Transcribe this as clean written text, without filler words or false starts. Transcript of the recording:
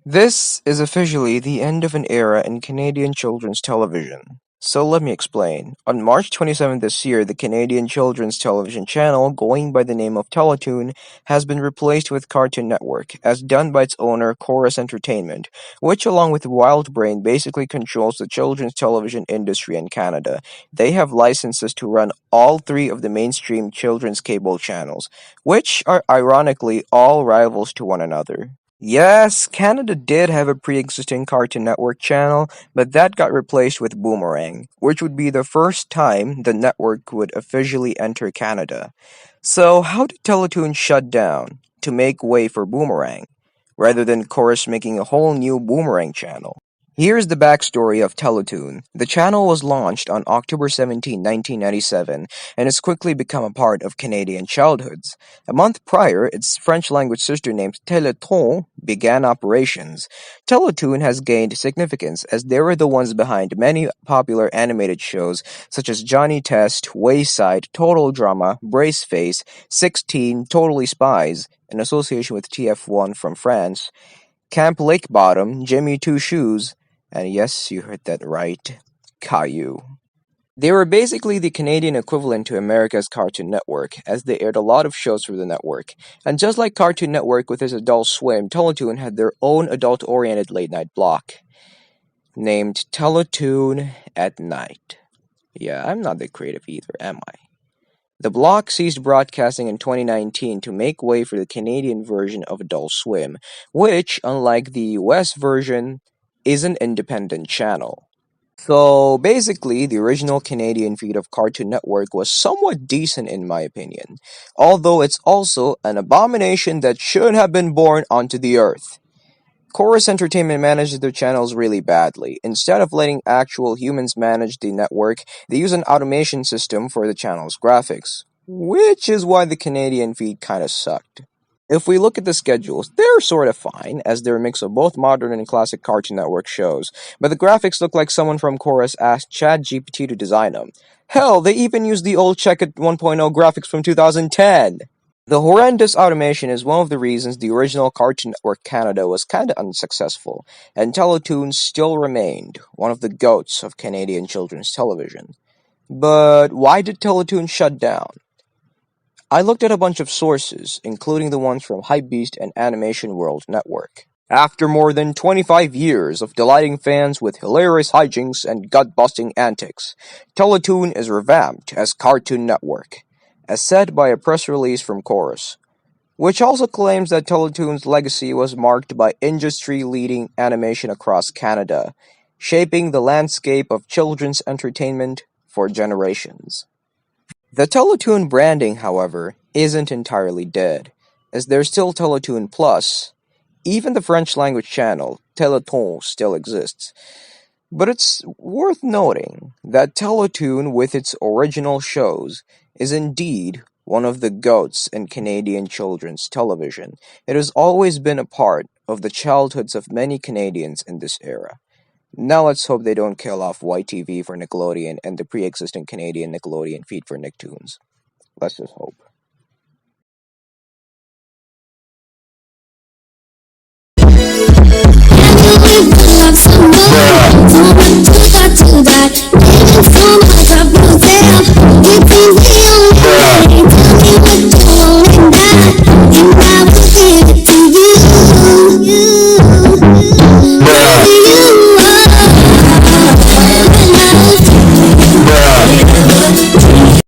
This is officially the end of an era in Canadian children's television. So let me explain. On March 27th this year, the Canadian children's television channel, going by the name of Teletoon, has been replaced with Cartoon Network, as done by its owner, Chorus Entertainment, which along with Wildbrain basically controls the children's television industry in Canada. They have licenses to run all three of the mainstream children's cable channels, which are ironically all rivals to one another. Yes, Canada did have a pre-existing Cartoon Network channel, but that got replaced with Boomerang, which would be the first time the network would officially enter Canada. So, how did Teletoon shut down to make way for Boomerang, rather than Chorus making a whole new Boomerang channel? Here's the backstory of Teletoon. The channel was launched on October 17, 1997, and has quickly become a part of Canadian childhoods. A month prior, its French-language sister named Teletoon began operations. Teletoon has gained significance as they were the ones behind many popular animated shows such as Johnny Test, Wayside, Total Drama, Braceface, 16, Totally Spies, in association with TF1 from France, Camp Lake Bottom, Jimmy Two Shoes, and yes, you heard that right, Caillou. They were basically the Canadian equivalent to America's Cartoon Network, as they aired a lot of shows for the network. And just like Cartoon Network with its Adult Swim, Teletoon had their own adult-oriented late-night block, named Teletoon at Night. Yeah, I'm not that creative either, am I? The block ceased broadcasting in 2019 to make way for the Canadian version of Adult Swim, which, unlike the US version, is an independent channel. So basically, the original Canadian feed of Cartoon Network was somewhat decent in my opinion, although it's also an abomination that should have been born onto the earth. Chorus Entertainment manages their channels really badly. Instead of letting actual humans manage the network, they use an automation system for the channel's graphics, which is why the Canadian feed kinda sucked. If we look at the schedules, they're sorta fine, as they're a mix of both modern and classic Cartoon Network shows, but the graphics look like someone from Chorus asked ChatGPT to design them. Hell, they even used the old Check It 1.0 graphics from 2010! The horrendous automation is one of the reasons the original Cartoon Network Canada was kinda unsuccessful, and Teletoon still remained one of the goats of Canadian children's television. But why did Teletoon shut down? I looked at a bunch of sources, including the ones from Hypebeast and Animation World Network. After more than 25 years of delighting fans with hilarious hijinks and gut-busting antics, Teletoon is revamped as Cartoon Network, as said by a press release from Chorus, which also claims that Teletoon's legacy was marked by industry-leading animation across Canada, shaping the landscape of children's entertainment for generations. The Teletoon branding, however, isn't entirely dead, as there's still Teletoon Plus. Even the French-language channel, Teleton, still exists. But it's worth noting that Teletoon, with its original shows, is indeed one of the goats in Canadian children's television. It has always been a part of the childhoods of many Canadians in this era. Now let's hope they don't kill off YTV for Nickelodeon and the pre-existing Canadian Nickelodeon feed for Nicktoons. Let's just hope. Love somebody,